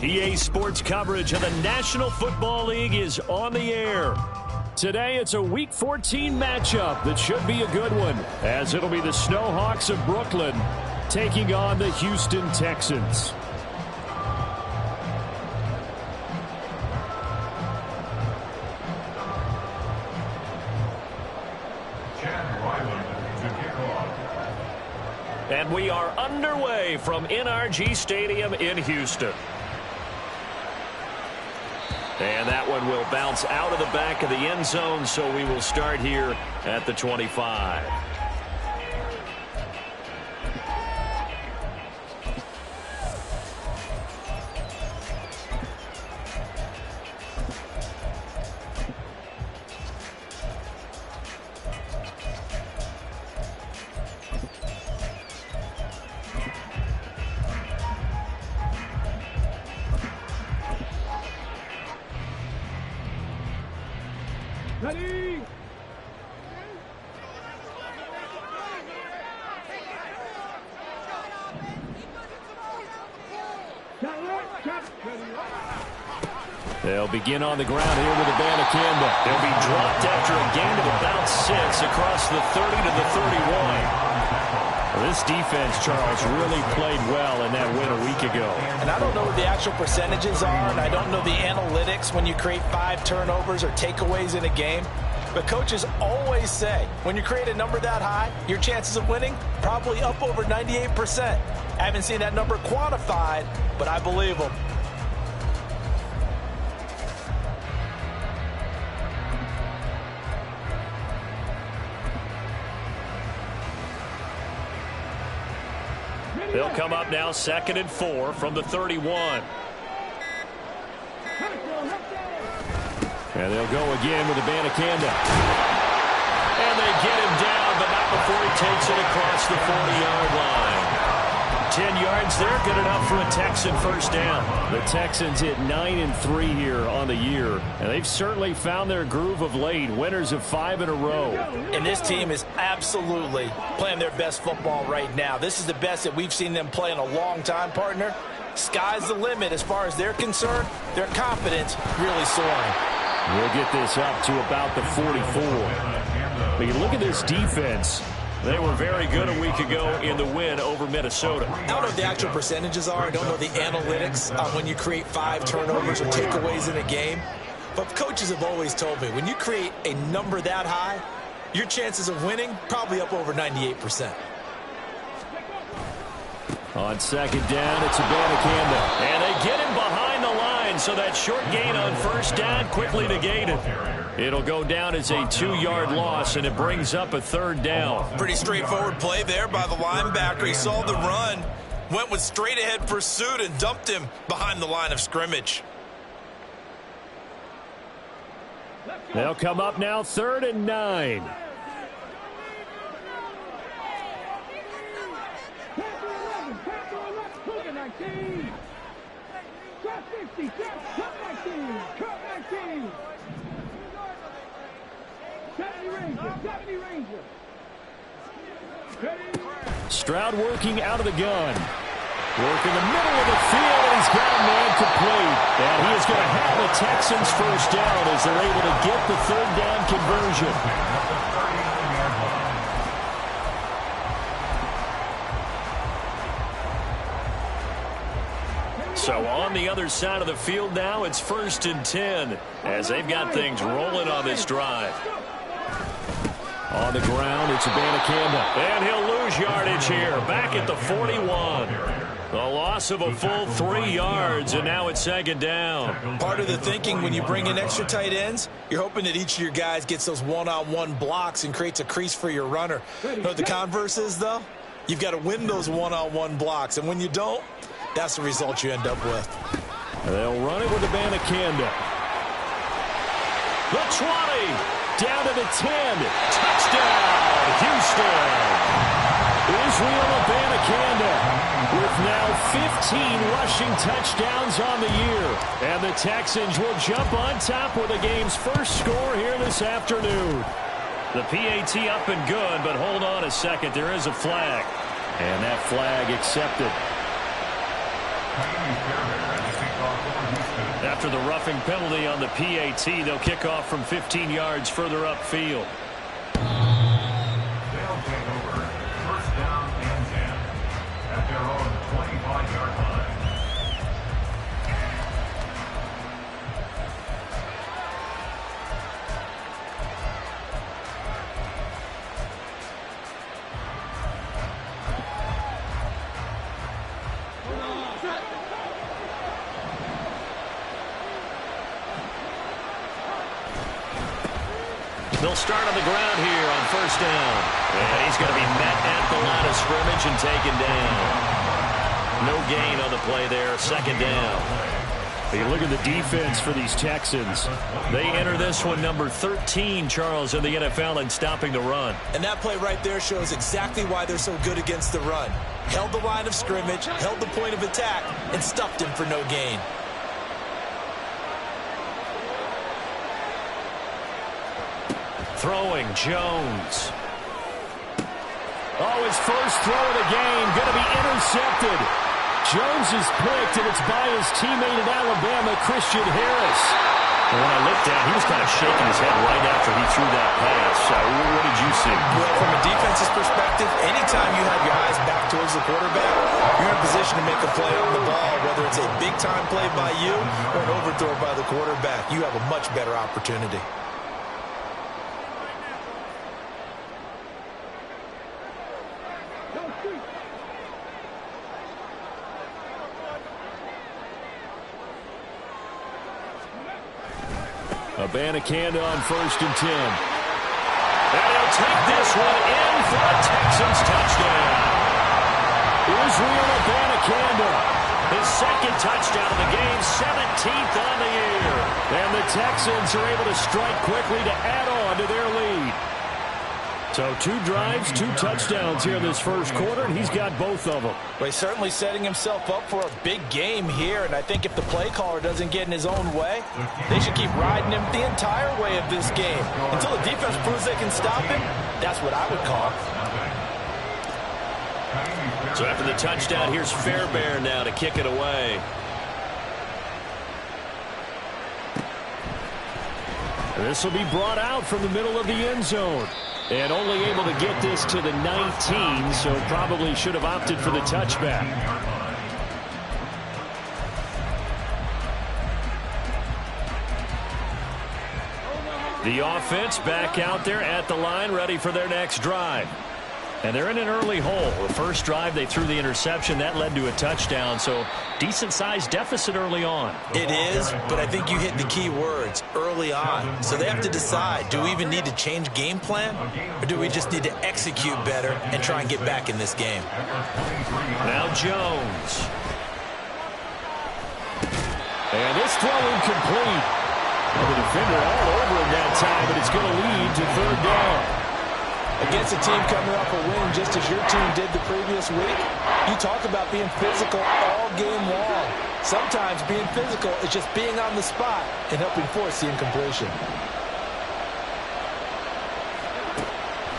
PA Sports coverage of the National Football League is on the air. Today, it's a Week 14 matchup that should be a good one, as it'll be the Snowhawks of Brooklyn taking on the Houston Texans. And we are underway from NRG Stadium in Houston. And that one will bounce out of the back of the end zone, so we will start here at the 25. Ready? They'll begin on the ground here with a Banacanda. They'll be dropped after a gain of about 6 across the 30 to the 31. This defense, Charles, really played well in that win a week ago. And I don't know what the actual percentages are, and I don't know the analytics when you create 5 turnovers or takeaways in a game. But coaches always say, when you create a number that high, your chances of winning probably up over 98%. I haven't seen that number quantified, but I believe them. They'll come up now 2nd and 4 from the 31. And they'll go again with the Banacanda. And they get him down, but not before he takes it across the 40-yard line. 10 yards there, good enough for a Texan first down. The Texans hit 9-3 here on the year, and they've certainly found their groove of late, winners of 5 in a row. And this team is absolutely playing their best football right now. This is the best that we've seen them play in a long time, partner. Sky's the limit as far as they're concerned. Their confidence really soaring. We'll get this up to about the 44. But you look at this defense. They were very good a week ago in the win over Minnesota. I don't know what the actual percentages are. I don't know the analytics on when you create 5 turnovers or takeaways in a game. But coaches have always told me, when you create a number that high, your chances of winning probably up over 98%. On 2nd down, it's a Banacanda. And they get him behind the line, so that short gain on 1st down quickly negated. It'll go down as a 2-yard loss, and it brings up a 3rd down. Pretty straightforward play there by the linebacker. He saw the run, went with straight-ahead pursuit, and dumped him behind the line of scrimmage. They'll come up now 3rd and 9. Stroud working out of the gun. Work in the middle of the field, and he's got a man complete. And he is going to have the Texans first down as they're able to get the 3rd down conversion. So on the other side of the field now, it's 1st and 10 as they've got things rolling on this drive. On the ground, it's a Banacanda. And he'll lose yardage here, back at the 41. The loss of a full 3 yards, and now it's 2nd down. Part of the thinking when you bring in extra tight ends, you're hoping that each of your guys gets those one-on-one blocks and creates a crease for your runner. You know what the converse is, though? You've got to win those one-on-one blocks, and when you don't, that's the result you end up with. They'll run it with the Banacanda. The 20. Down to the 10. Touchdown, Houston. Israel Abanikanda with now 15 rushing touchdowns on the year. And the Texans will jump on top with the game's first score here this afternoon. The PAT up and good, but hold on a second. There is a flag. And that flag accepted. After the roughing penalty on the PAT, they'll kick off from 15 yards further upfield. They'll take over. First down and 10 at their own 25-yard line. They'll start on the ground here on first down. And he's going to be met at the line of scrimmage and taken down. No gain on the play there. Second down. You look at the defense for these Texans. They enter this one number 13, Charles, in the NFL in stopping the run. And that play right there shows exactly why they're so good against the run. Held the line of scrimmage, held the point of attack, and stuffed him for no gain. Throwing, Jones. Oh, his first throw of the game going to be intercepted. Jones is picked, and it's by his teammate in Alabama, Christian Harris. And when I looked down, he was kind of shaking his head right after he threw that pass. What did you see? Well, from a defense's perspective, anytime you have your eyes back towards the quarterback, you're in a position to make a play on the ball, whether it's a big-time play by you or an overthrow by the quarterback. You have a much better opportunity. Abanikanda on first and 10. And he'll take this one in for a Texans touchdown. Israel Abanikanda, his second touchdown of the game, 17th on the year. And the Texans are able to strike quickly to add on to their lead. So 2 drives, 2 touchdowns here in this first quarter, and he's got both of them. Well, he's certainly setting himself up for a big game here, and I think if the play caller doesn't get in his own way, they should keep riding him the entire way of this game. Until the defense proves they can stop him, that's what I would call. So after the touchdown, here's Fairbairn now to kick it away. This will be brought out from the middle of the end zone. And only able to get this to the 19, so probably should have opted for the touchback. The offense back out there at the line, ready for their next drive. And they're in an early hole. The first drive, they threw the interception. That led to a touchdown, so decent-sized deficit early on. It is, but I think you hit the key words, early on. So they have to decide, do we even need to change game plan, or do we just need to execute better and try and get back in this game? Now Jones. And this throw incomplete. Well, the defender all over him that time, but it's going to lead to third down. Against a team coming off a win just as your team did the previous week, you talk about being physical all game long. Sometimes being physical is just being on the spot and helping force the incompletion.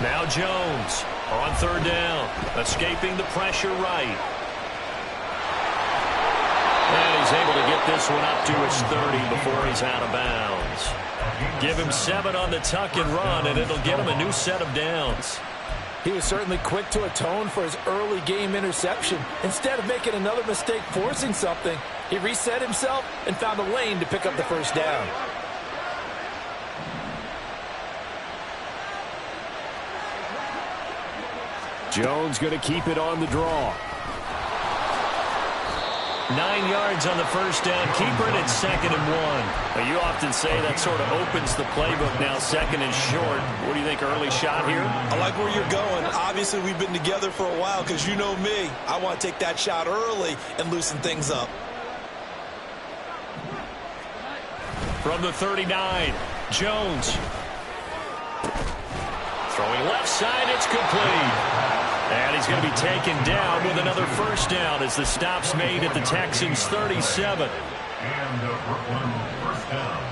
Now Jones on third down, escaping the pressure right. And he's able to get this one up to his 30 before he's out of bounds. Give him 7 on the tuck and run, and it'll get him a new set of downs. He was certainly quick to atone for his early game interception. Instead of making another mistake forcing something, he reset himself and found a lane to pick up the first down. Jones going to keep it on the draw. 9 yards on the first down. Keeper it at 2nd and 1. Now, you often say that sort of opens the playbook now, 2nd and short. What do you think, early shot here? I like where you're going. Obviously, we've been together for a while because you know me. I want to take that shot early and loosen things up. From the 39, Jones. Throwing left side, it's complete. And he's going to be taken down with another first down as the stop's made at the Texans' 37. And the Brooklyn first down.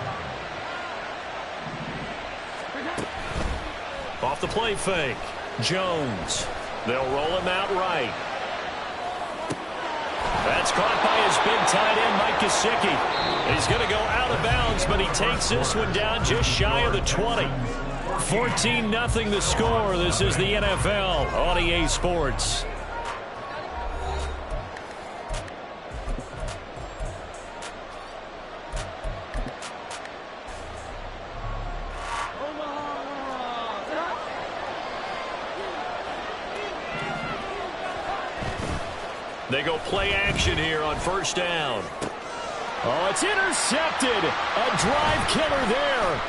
Off the play fake, Jones. They'll roll him out right. That's caught by his big tight end, Mike Gesicki. He's going to go out of bounds, but he takes this one down just shy of the 20. 14-0 the score. This is the NFL on EA Sports. They go play action here on first down. Oh, it's intercepted. A drive killer there.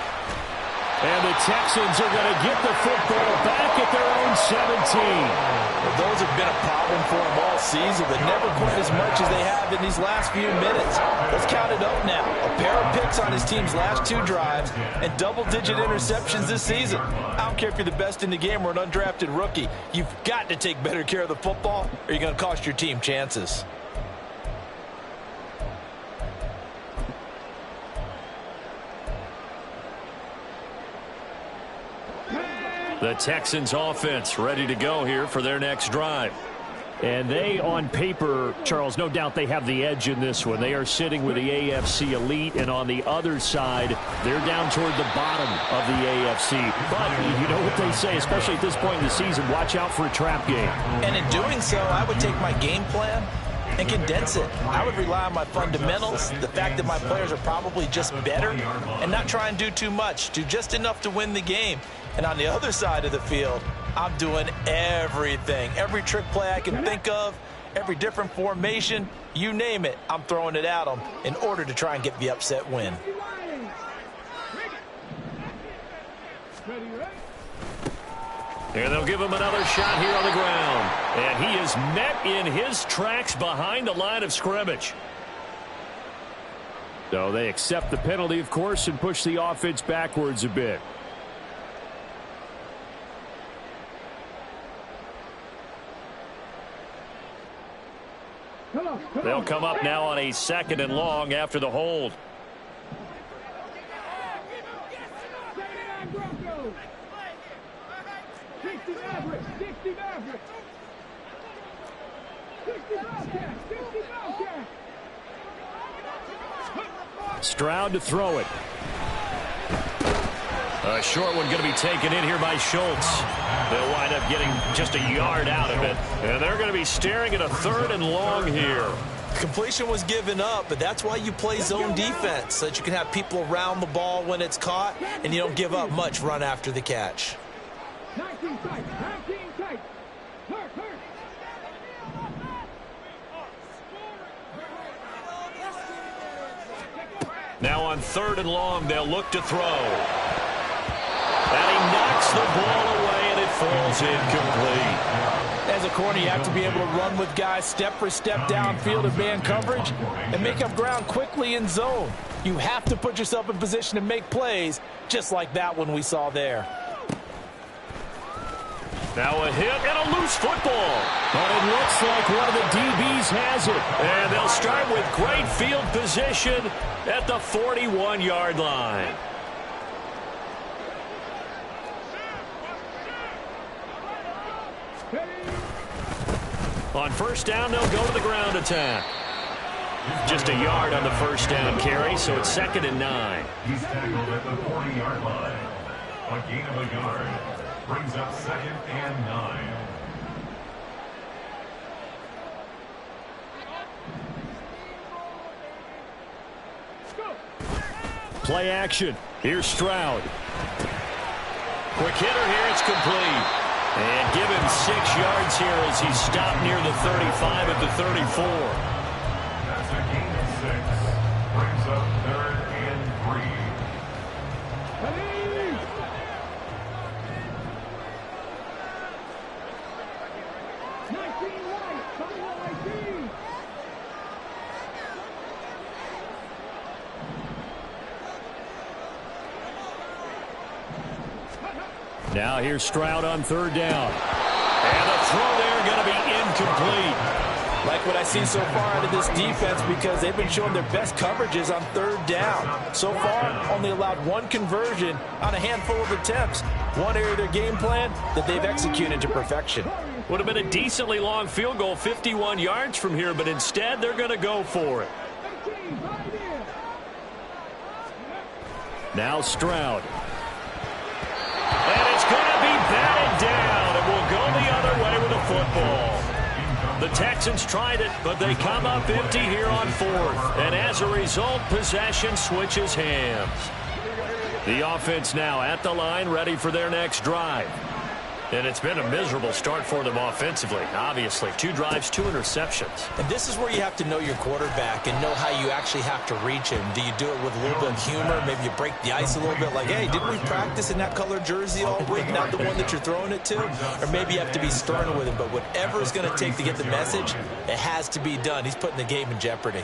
And the Texans are going to get the football back at their own 17. Well, those have been a problem for them all season, but never quite as much as they have in these last few minutes. Let's count it up now. A pair of picks on his team's last 2 drives and double-digit interceptions this season. I don't care if you're the best in the game or an undrafted rookie. You've got to take better care of the football or you're going to cost your team chances. The Texans offense ready to go here for their next drive. And they, on paper, Charles, no doubt they have the edge in this one. They are sitting with the AFC elite, and on the other side, they're down toward the bottom of the AFC. But you know what they say, especially at this point in the season, watch out for a trap game. And in doing so, I would take my game plan and condense it. I would rely on my fundamentals, the fact that my players are probably just better, and not try and do too much, do just enough to win the game. And on the other side of the field, I'm doing everything. Every trick play I can think of, every different formation, you name it, I'm throwing it at them in order to try and get the upset win. And they'll give him another shot here on the ground. And he is met in his tracks behind the line of scrimmage. So they accept the penalty, of course, and push the offense backwards a bit. They'll come up now on a 2nd and long after the hold. Stroud to throw it. A short one going to be taken in here by Schultz. They'll wind up getting just a yard out of it. And they're going to be staring at a 3rd and long here. Completion was given up, but that's why you play zone defense, so that you can have people around the ball when it's caught, and you don't give up much run after the catch. 19 tight, 19 tight. Hurt. Now on 3rd and long, they'll look to throw. And he knocks the ball away, and it falls incomplete. As a corner, you have to be able to run with guys step for step downfield in man coverage and make up ground quickly in zone. You have to put yourself in position to make plays, just like that one we saw there. Now a hit and a loose football. But it looks like one of the DBs has it. And they'll start with great field position at the 41-yard line. On first down, they'll go to the ground attack. Just a yard on the first down carry, so it's 2nd and 9. He's tackled at the 40-yard line. A gain of a yard brings up 2nd and 9. Play action. Here's Stroud. Quick hitter here. It's complete. And give him 6 yards here as he stopped near the 35 at the 34. That's a gain of 6. Brings up 3rd and 3. 19 white, Samuel 18. Now here's Stroud on 3rd down. And the throw there going to be incomplete. Like what I see so far out of this defense because they've been showing their best coverages on third down. So far, only allowed one conversion on a handful of attempts. One area of their game plan that they've executed to perfection. Would have been a decently long field goal, 51 yards from here, but instead they're going to go for it. Now Stroud. And it's going to be batted down, and will go the other way with the football. The Texans tried it, but they come up empty here on fourth. And as a result, possession switches hands. The offense now at the line, ready for their next drive. And it's been a miserable start for them offensively, obviously. 2 drives, 2 interceptions. And this is where you have to know your quarterback and know how you actually have to reach him. Do you do it with a little bit of humor? Maybe you break the ice a little bit like, hey, didn't we practice in that color jersey all week, not the one that you're throwing it to? Or maybe you have to be stern with him. But whatever it's going to take to get the message, it has to be done. He's putting the game in jeopardy.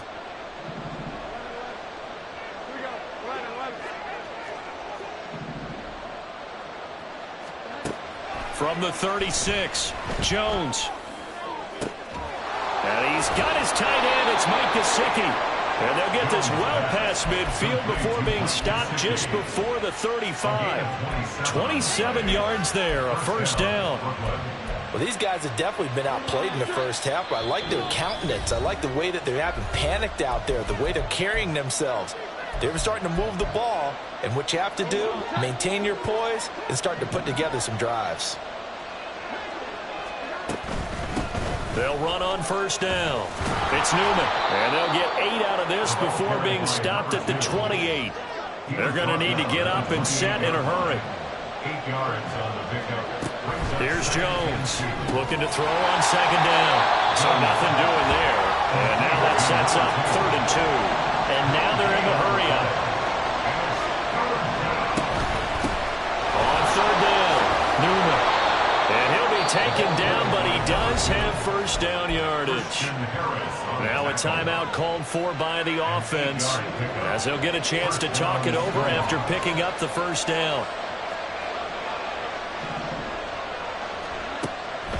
From the 36, Jones. And he's got his tight end. It's Mike Gesicki. And they'll get this well past midfield before being stopped just before the 35. 27 yards there, a first down. Well, these guys have definitely been outplayed in the first half, but I like their countenance. I like the way that they haven't panicked out there, the way they're carrying themselves. They're starting to move the ball, and what you have to do, maintain your poise and start to put together some drives. They'll run on first down. It's Newman, and they'll get 8 out of this before being stopped at the 28. They're going to need to get up and set in a hurry. 8 yards on the pickup. Here's Jones looking to throw on second down. So nothing doing there. And now that sets up 3rd and 2. And now they're in the hurry up. On 3rd down, Newman. And he'll be taken down, but he does have first down yardage. Now a timeout called for by the offense, as they'll get a chance to talk it over after picking up the first down.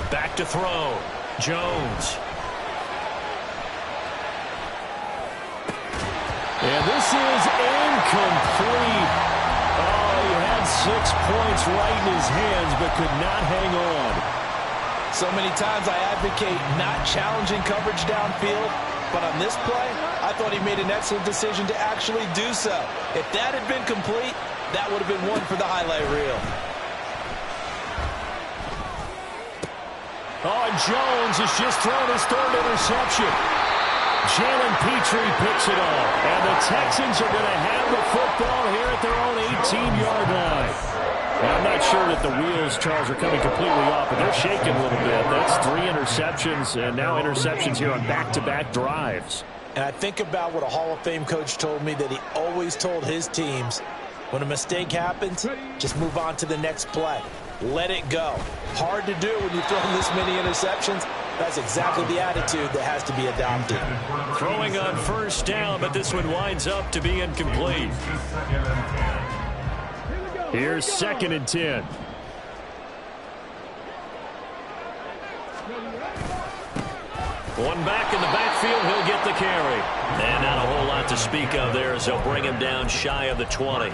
Back to throw. Jones. And this is incomplete. Oh, he had 6 points right in his hands, but could not hang on. So many times I advocate not challenging coverage downfield, but on this play, I thought he made an excellent decision to actually do so. If that had been complete, that would have been one for the highlight reel. Oh, and Jones has just thrown his 3rd interception. Jalen Petrie picks it off. And the Texans are going to have the football here at their own 18-yard line. And I'm not sure that the wheels, Charles, are coming completely off, but they're shaking a little bit. That's 3 interceptions, and now interceptions here on back-to-back drives. And I think about what a Hall of Fame coach told me that he always told his teams, when a mistake happens, just move on to the next play. Let it go. Hard to do when you've thrown this many interceptions. That's exactly the attitude that has to be adopted. Throwing on first down, but this one winds up to be incomplete. Here's 2nd and 10. One back in the backfield, he'll get the carry. And not a whole lot to speak of there as they'll bring him down shy of the 20.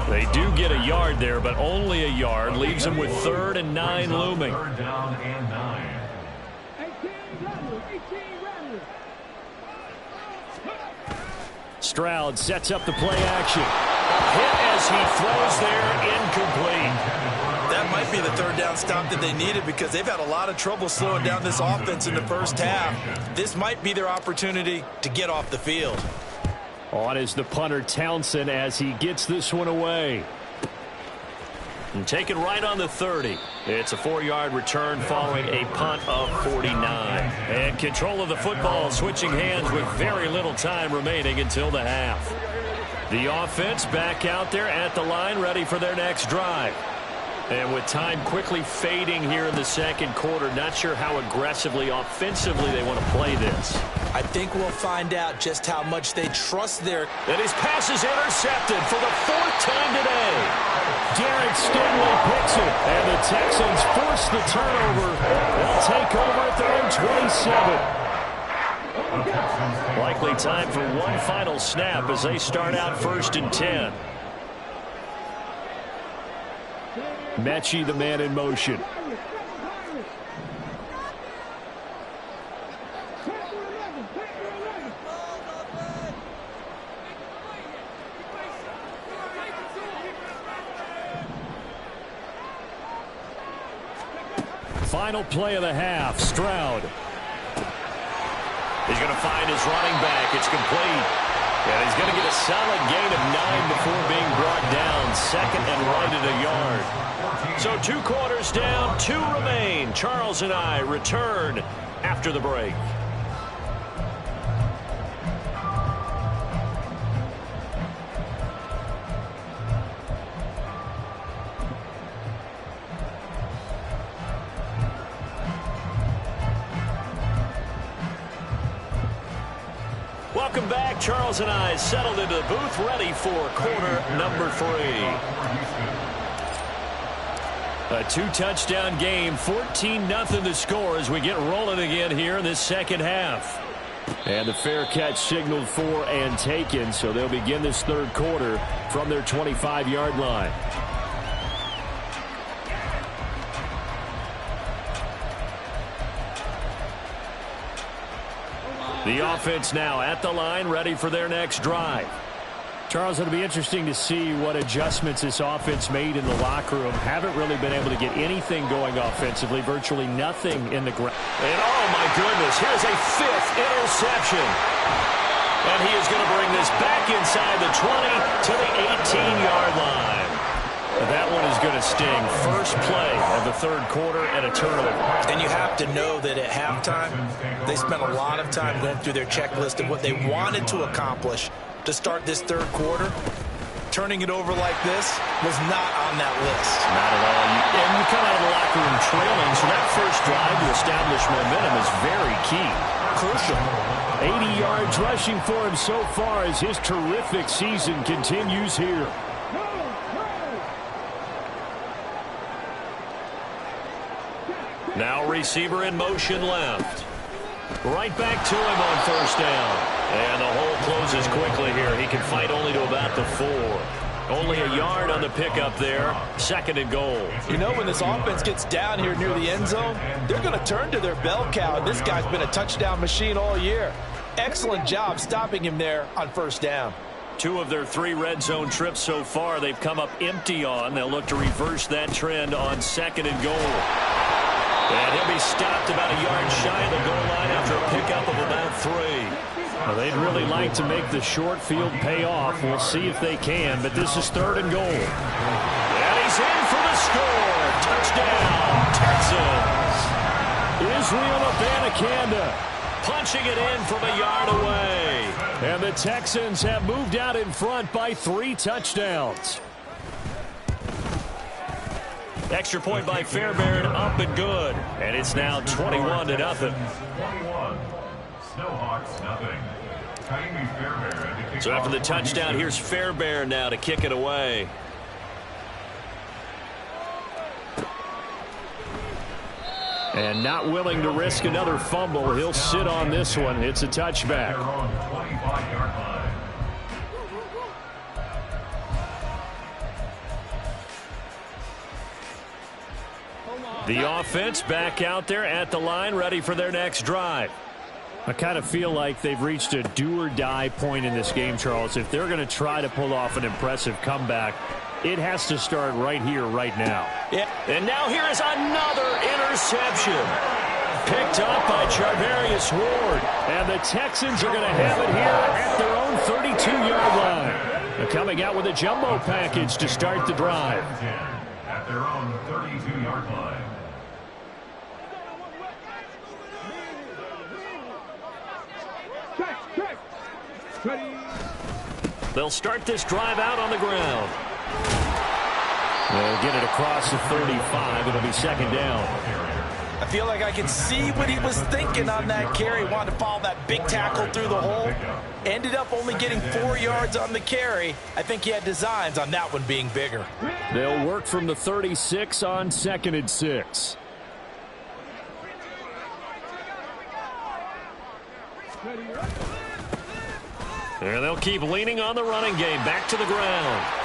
They do get a yard there, but only a yard. Leaves him with 3rd and 9 looming. 3rd down and 9. 18 Stroud sets up the play action. Hit as he throws there, incomplete. That might be the 3rd down stop that they needed because they've had a lot of trouble slowing down this offense in the first half. This might be their opportunity to get off the field. On is the punter Townsend as he gets this one away. And taken right on the 30. It's a 4-yard return following a punt of 49. And control of the football switching hands with very little time remaining until the half. The offense back out there at the line, ready for their next drive. And with time quickly fading here in the 2nd quarter, not sure how aggressively, offensively they want to play this. I think we'll find out just how much they trust their... And his pass is intercepted for the 4th time today. Derek Stingley picks it, and the Texans force the turnover. They'll take over at their own 27. Likely time for one final snap as they start out 1st and 10. Mechie, the man in motion. Final play of the half. Stroud. He's going to find his running back. It's complete. And he's going to get a solid gain of 9 before being brought down. 2nd and right at a yard. So 2 quarters down, 2 remain. Charles and I return after the break. Welcome back. Charles and I settled into the booth, ready for quarter number 3. A 2-touchdown game, 14-0 the score as we get rolling again here in this second half. And the fair catch signaled for and taken, so they'll begin this 3rd quarter from their 25-yard line. The offense now at the line, ready for their next drive. Charles, it'll be interesting to see what adjustments this offense made in the locker room. Haven't really been able to get anything going offensively, virtually nothing in the ground. And oh my goodness, here's a 5th interception. And he is going to bring this back inside the 20 to the 18-yard line. That one is going to sting. First play of the 3rd quarter and a turnover. And you have to know that at halftime, they spent a lot of time going through their checklist of what they wanted to accomplish to start this 3rd quarter. Turning it over like this was not on that list. Not at all. And you come out of the locker room trailing, so that first drive to establish momentum is very key. Crucial. 80 yards rushing for him so far as his terrific season continues here. Now receiver in motion left. Right back to him on 1st down. And the hole closes quickly here. He can fight only to about the 4. Only a yard on the pickup there. 2nd and goal. You know, when this offense gets down here near the end zone, they're going to turn to their bell cow. And this guy's been a touchdown machine all year. Excellent job stopping him there on 1st down. 2 of their 3 red zone trips so far they've come up empty on. They'll look to reverse that trend on 2nd and goal. And he'll be stopped about a yard shy of the goal line after a pickup of about 3. Well, they'd really like to make the short field pay off. We'll see if they can, but this is 3rd and goal. And he's in for the score. Touchdown, Texans. Israel Abanikanda punching it in from a yard away. And the Texans have moved out in front by 3 touchdowns. Extra point by Fairbairn, up and good. And it's now 21-0. 21. Snowhawks, nothing. So after the touchdown, here's Fairbairn now to kick it away. And not willing to risk another fumble. He'll sit on this one. It's a touchback. The offense back out there at the line, ready for their next drive. I kind of feel like they've reached a do-or-die point in this game, Charles. If they're going to try to pull off an impressive comeback, it has to start right here, right now. Yeah. And now here is another interception. Picked up by Charvarius Ward. And the Texans are going to have it here at their own 32-yard line. They're coming out with a jumbo package to start the drive. At their own 32-yard line. They'll start this drive out on the ground. They'll get it across the 35. It'll be 2nd down. I feel like I can see what he was thinking on that carry. Wanted to follow that big tackle through the hole. Ended up only getting 4 yards on the carry. I think he had designs on that one being bigger. They'll work from the 36 on 2nd and 6. And they'll keep leaning on the running game. Back to the ground.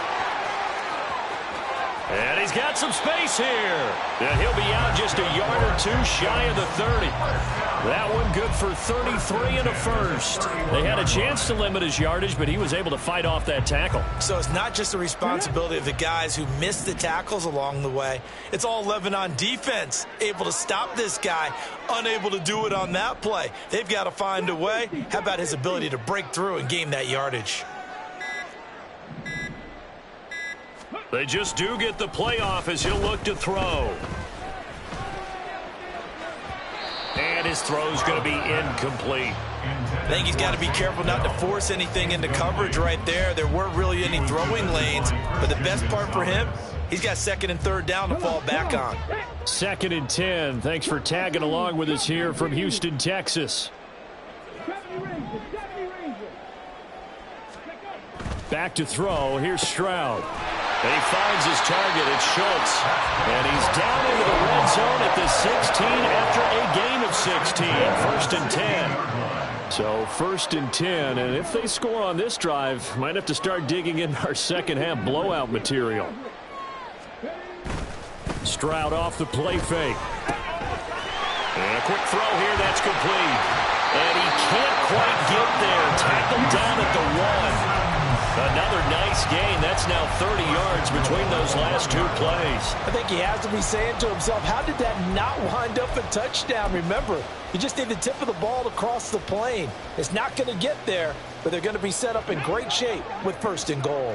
And he's got some space here. And he'll be out just a yard or two shy of the 30. That one good for 33 and a first. They had a chance to limit his yardage, but he was able to fight off that tackle. So it's not just the responsibility of the guys who missed the tackles along the way. It's all 11 on defense, able to stop this guy, unable to do it on that play. They've got to find a way. How about his ability to break through and gain that yardage? They just do get the play off as he'll look to throw. And his throw's going to be incomplete. I think he's got to be careful not to force anything into coverage right there. There weren't really any throwing lanes, but the best part for him, he's got second and third down to fall back on. 2nd and 10. Thanks for tagging along with us here from Houston, Texas. Back to throw. Here's Stroud. And he finds his target. It's Schultz. And he's down into the red zone at the 16 after a gain of 16. 1st and 10. So 1st and 10. And if they score on this drive, might have to start digging in our second half blowout material. Stroud off the play fake. And a quick throw here. That's complete. And he can't quite get there. Tackled down at the 1. Another nice gain. That's now 30 yards between those last two plays. I think he has to be saying to himself, how did that not wind up a touchdown? Remember, you just need the tip of the ball to cross the plane. It's not going to get there, but they're going to be set up in great shape with 1st and goal.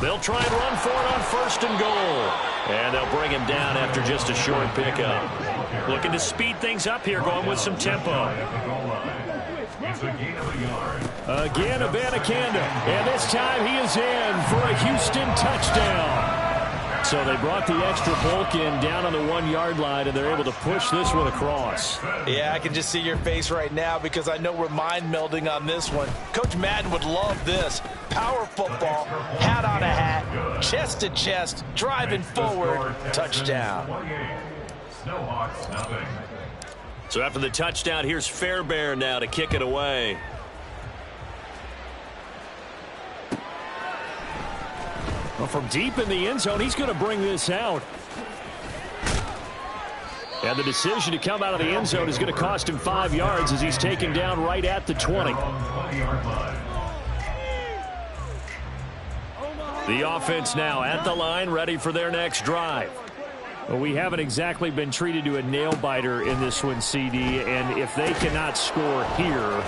They'll try and run for it on 1st and goal. And they'll bring him down after just a short pickup. Looking to speed things up here, going with some tempo. Again, Abanikanda. And this time he is in for a Houston touchdown. So they brought the extra bulk in down on the 1-yard line, and they're able to push this one across. Yeah, I can just see your face right now because I know we're mind melding on this one. Coach Madden would love this. Power football, hat on a hat, chest to chest, driving forward, touchdown. So after the touchdown, here's Fairbairn now to kick it away. Well, from deep in the end zone, he's going to bring this out. And the decision to come out of the end zone is going to cost him 5 yards as he's taken down right at the 20. The offense now at the line, ready for their next drive. Well, we haven't exactly been treated to a nail-biter in this one, CD, and if they cannot score here,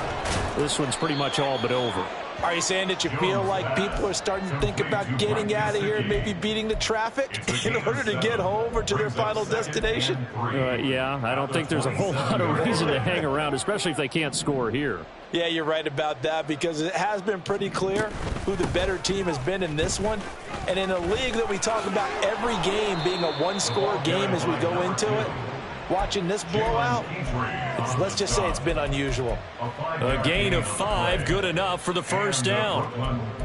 this one's pretty much all but over. Are you saying that you feel like people are starting to think about getting out of here and maybe beating the traffic in order to get home or to their final destination? Yeah, I don't think there's a whole lot of reason to hang around, especially if they can't score here. Yeah, you're right about that because it has been pretty clear who the better team has been in this one. And in a league that we talk about every game being a one-score game as we go into it, watching this blowout, let's just say it's been unusual. A gain of 5, good enough for the first down.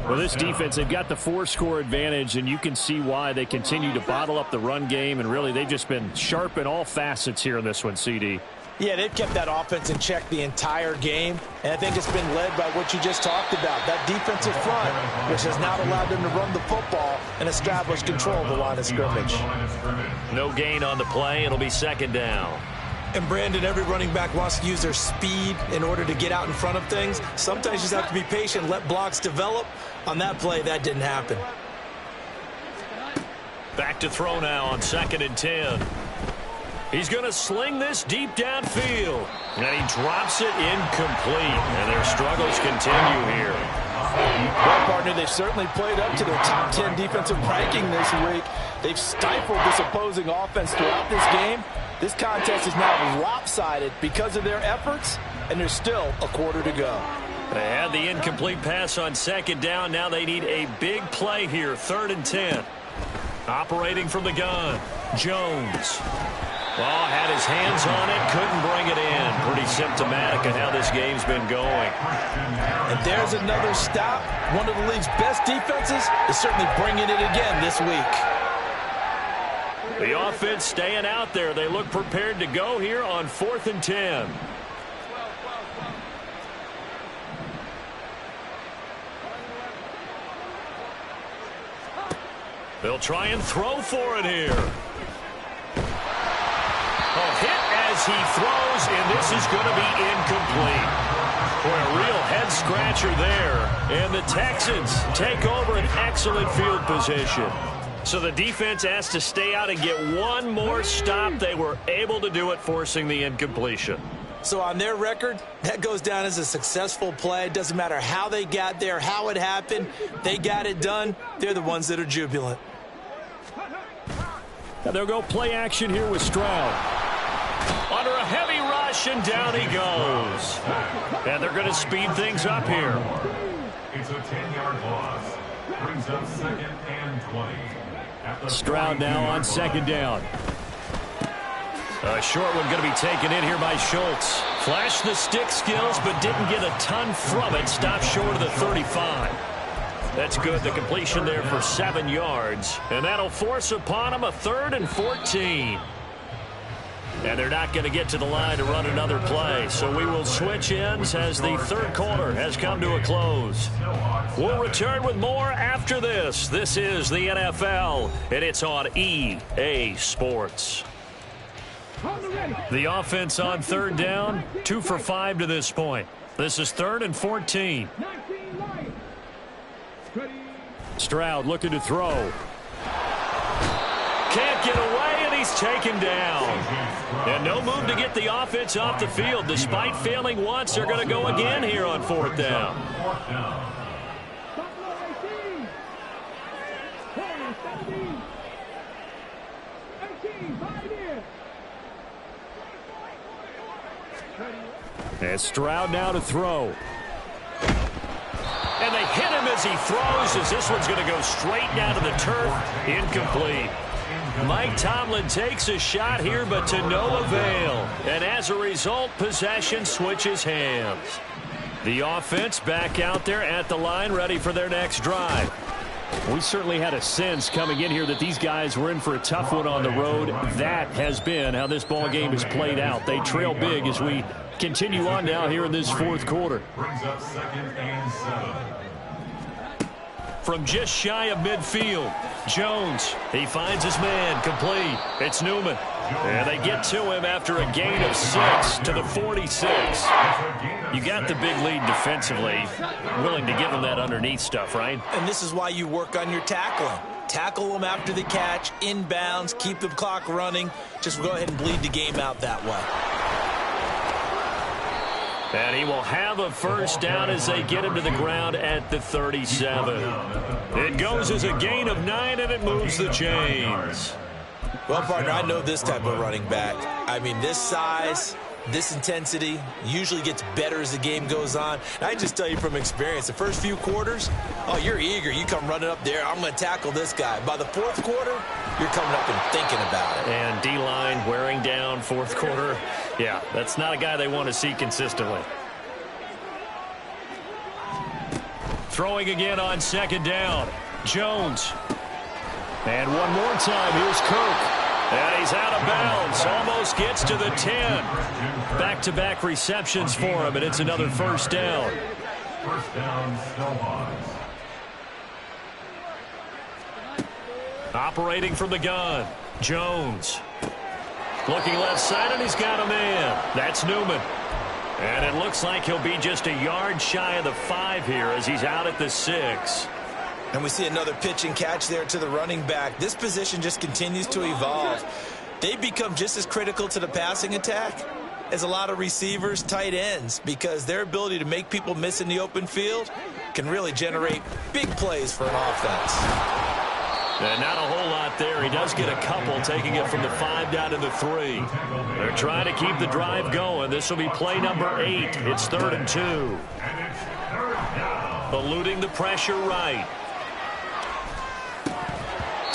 Well, this defense, they've got the 4-score advantage, and you can see why they continue to bottle up the run game, and really they've just been sharp in all facets here in this one, CD. Yeah, they've kept that offense in check the entire game, and I think it's been led by what you just talked about, that defensive front, which has not allowed them to run the football and establish control of the line of scrimmage. No gain on the play. It'll be 2nd down. And, Brandon, every running back wants to use their speed in order to get out in front of things. Sometimes you just have to be patient, let blocks develop. On that play, that didn't happen. Back to throw now on 2nd and 10. He's going to sling this deep downfield. And he drops it incomplete. And their struggles continue here. Well, partner, they've certainly played up to their top 10 defensive ranking this week. They've stifled this opposing offense throughout this game. This contest is now lopsided because of their efforts, and there's still a quarter to go. They had the incomplete pass on 2nd down. Now they need a big play here, 3rd and 10. Operating from the gun, Jones. Well, had his hands on it, couldn't bring it in. Pretty symptomatic of how this game's been going. And there's another stop. One of the league's best defenses is certainly bringing it again this week. The offense staying out there. They look prepared to go here on 4th and 10. They'll try and throw for it here. A hit as he throws, and this is going to be incomplete. Boy, a real head-scratcher there. And the Texans take over an excellent field position. So the defense has to stay out and get one more stop. They were able to do it, forcing the incompletion. So on their record, that goes down as a successful play. It doesn't matter how they got there, how it happened. They got it done. They're the ones that are jubilant. And they'll go play action here with Stroud. Under a heavy rush, and down he goes. And they're going to speed things up here. It's a 10-yard loss. Brings up 2nd and 20. Stroud now on 2nd down. A short one going to be taken in here by Schultz. Flashed the stick skills, but didn't get a ton from it. Stopped short of the 35. That's good. The completion there for 7 yards. And that'll force upon him a 3rd and 14. And they're not going to get to the line to run another play. So we will switch ends as the 3rd quarter has come to a close. We'll return with more after this. This is the NFL, and it's on EA Sports. The offense on 3rd down, 2 for 5 to this point. This is 3rd and 14. Stroud looking to throw. Can't get away, and he's taken down. And no move to get the offense off the field. Despite failing once, they're going to go again here on 4th down. And Stroud now to throw. And they hit him as he throws, as this one's going to go straight down to the turf. Incomplete. Mike Tomlin takes a shot here, but to no avail. And as a result, possession switches hands. The offense back out there at the line, ready for their next drive. We certainly had a sense coming in here that these guys were in for a tough one on the road. That has been how this ball game has played out. They trail big as we continue on now here in this 4th quarter. Brings up 2nd and 7. From just shy of midfield, Jones, he finds his man, complete. It's Newman. And they get to him after a gain of 6 to the 46. You got the big lead defensively. Willing to give him that underneath stuff, right? And this is why you work on your tackling. Tackle them after the catch, inbounds, keep the clock running. Just go ahead and bleed the game out that way. And he will have a 1st down as they get him to the ground at the 37. It goes as a gain of 9, and it moves the chains. Well, partner, I know this type of running back. I mean, this size, this intensity usually gets better as the game goes on. And I just tell you from experience, the first few quarters, oh, you're eager. You come running up there, I'm going to tackle this guy. By the 4th quarter, you're coming up and thinking about it. And D-line wearing down 4th quarter. Yeah, that's not a guy they want to see consistently. Throwing again on 2nd down. Jones. And one more time, here's Kirk. And he's out of bounds. Almost gets to the 10. Back-to-back receptions for him, and it's another 1st down. 1st down, Snowhawks. Operating from the gun, Jones. Looking left side, and he's got a man. That's Newman. And it looks like he'll be just a yard shy of the 5 here as he's out at the 6. And we see another pitch and catch there to the running back. This position just continues to evolve. They become just as critical to the passing attack as a lot of receivers, tight ends, because their ability to make people miss in the open field can really generate big plays for an offense. And not a whole lot there. He does get a couple, taking it from the 5 down to the 3. They're trying to keep the drive going. This will be play number 8. It's 3rd and 2. Eluding the pressure right.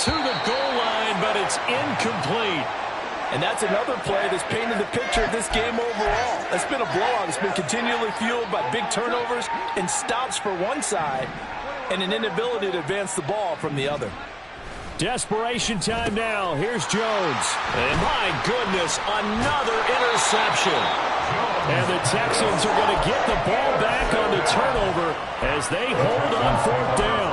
To the goal line, but it's incomplete. And that's another play that's painted the picture of this game overall. It's been a blowout. It's been continually fueled by big turnovers and stops for one side and an inability to advance the ball from the other. Desperation time now. Here's Jones. And my goodness, another interception. And the Texans are going to get the ball back on the turnover as they hold on fourth down.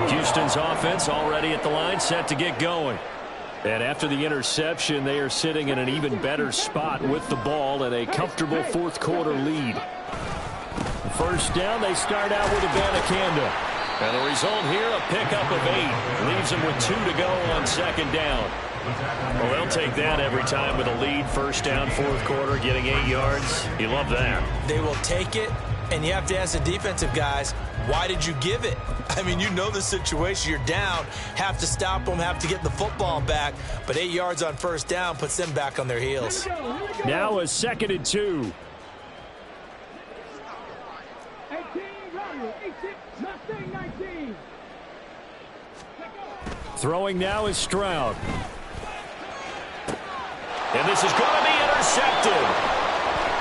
Houston's offense already at the line, set to get going. And after the interception, they are sitting in an even better spot with the ball and a comfortable fourth quarter lead. First down, they start out with Abanikanda. And the result here, a pickup of 8. Leaves them with 2 to go on second down. Well, they'll take that every time with a lead. First down, fourth quarter, getting 8 yards. You love that. They will take it, and you have to ask the defensive guys, why did you give it? I mean, you know the situation. You're down, have to stop them, have to get the football back. But 8 yards on first down puts them back on their heels. Now a 2nd and 2. 18, Romney, 18, Mustang 19. Throwing now is Stroud. And this is going to be intercepted.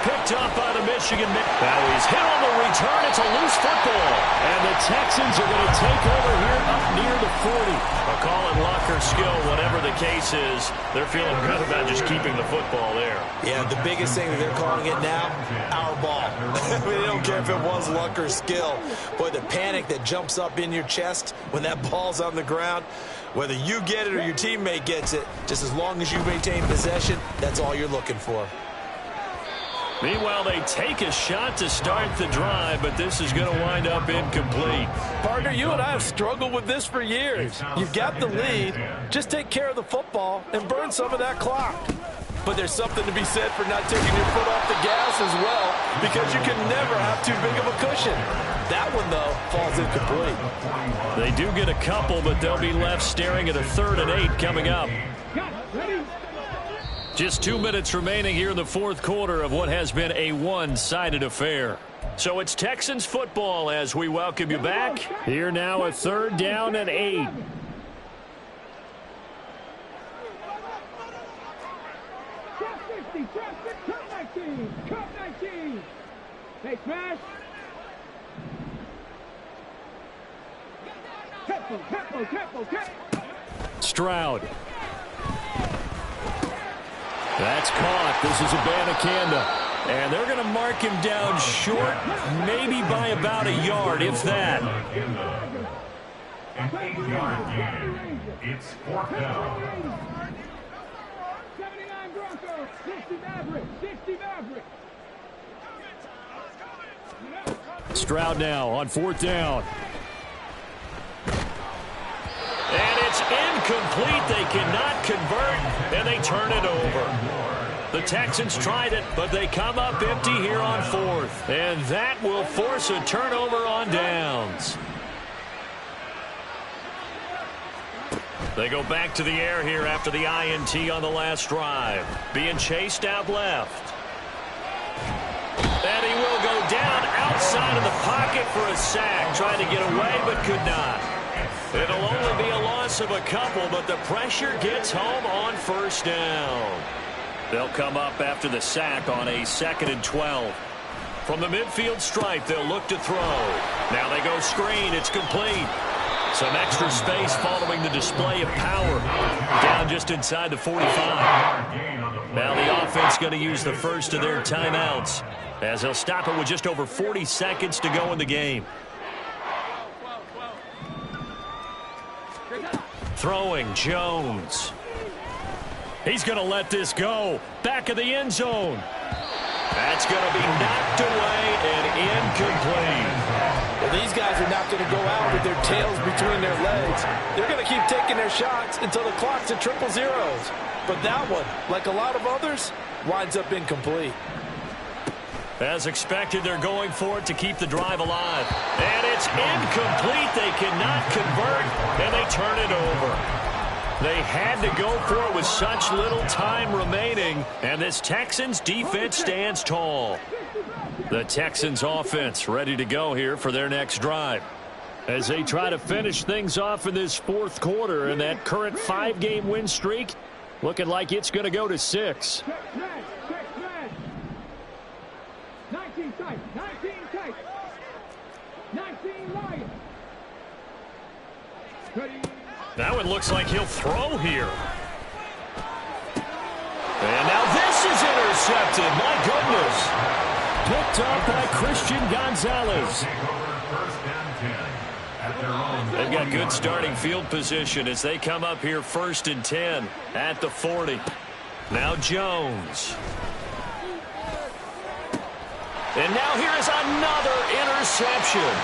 Picked up by the Michigan. Now he's hit on the return. It's a loose football. And the Texans are going to take over here up near the 40. A call and luck or skill, whatever the case is, they're feeling good about just keeping the football there. Yeah, the biggest thing that they're calling it now, our ball. I mean, they don't care if it was luck or skill. Boy, the panic that jumps up in your chest when that ball's on the ground, whether you get it or your teammate gets it, just as long as you maintain possession, that's all you're looking for. Meanwhile, they take a shot to start the drive, but this is going to wind up incomplete. Partner, you and I have struggled with this for years. You've got the lead. Just take care of the football and burn some of that clock. But there's something to be said for not taking your foot off the gas as well, because you can never have too big of a cushion. That one, though, falls incomplete. They do get a couple, but they'll be left staring at a 3rd and 8 coming up. Just 2 minutes remaining here in the fourth quarter of what has been a one-sided affair. So it's Texans football as we welcome you back. Here now a 3rd down and 8. Cup 19. Hey, smash. Tempo. Stroud. That's caught. This is Abanikanda. And they're going to mark him down short, maybe by about a yard, if that. An 8-yard gain. It's 4th down. 79 Broncos. 60 Mavericks. Stroud now on 4th down. And it's incomplete. They cannot convert, and they turn it over. The Texans tried it, but they come up empty here on 4th. And that will force a turnover on downs. They go back to the air here after the INT on the last drive. Being chased out left. And he will go down outside of the pocket for a sack. Trying to get away, but could not. It'll only be a loss of a couple, but the pressure gets home on first down. They'll come up after the sack on a 2nd and 12. From the midfield stripe, they'll look to throw. Now they go screen. It's complete. Some extra space following the display of power. Down just inside the 45. Now the offense going to use the first of their timeouts, as they'll stop it with just over 40 seconds to go in the game. Throwing, Jones. He's going to let this go. Back of the end zone. That's going to be knocked away and incomplete. Well, these guys are not going to go out with their tails between their legs. They're going to keep taking their shots until the clock's at 000. But that one, like a lot of others, winds up incomplete. As expected, they're going for it to keep the drive alive. And it's incomplete. They cannot convert, and they turn it over. They had to go for it with such little time remaining, and this Texans defense stands tall. The Texans offense ready to go here for their next drive, as they try to finish things off in this fourth quarter, and that current 5-game win streak looking like it's going to go to 6. 19 tight. 19 Lions. Now it looks like he'll throw here. And now this is intercepted. My goodness. Picked up by Christian Gonzalez. They've got good starting field position as they come up here 1st and 10 at the 40. Now Jones. And now here is another interception.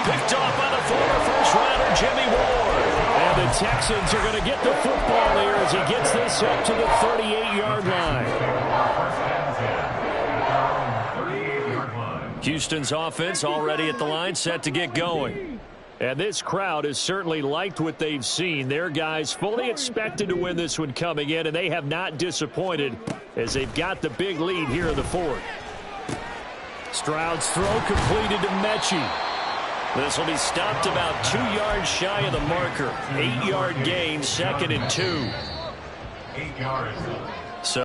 Picked off by the former first-rounder Jimmy Ward. And the Texans are going to get the football here as he gets this up to the 38-yard line. Houston's offense already at the line, set to get going. And this crowd has certainly liked what they've seen. Their guys fully expected to win this one coming in, and they have not disappointed as they've got the big lead here in the 4th. Stroud's throw completed to Mechie. This will be stopped about 2 yards shy of the marker. 8-yard gain, 2nd and 2. 8 yards.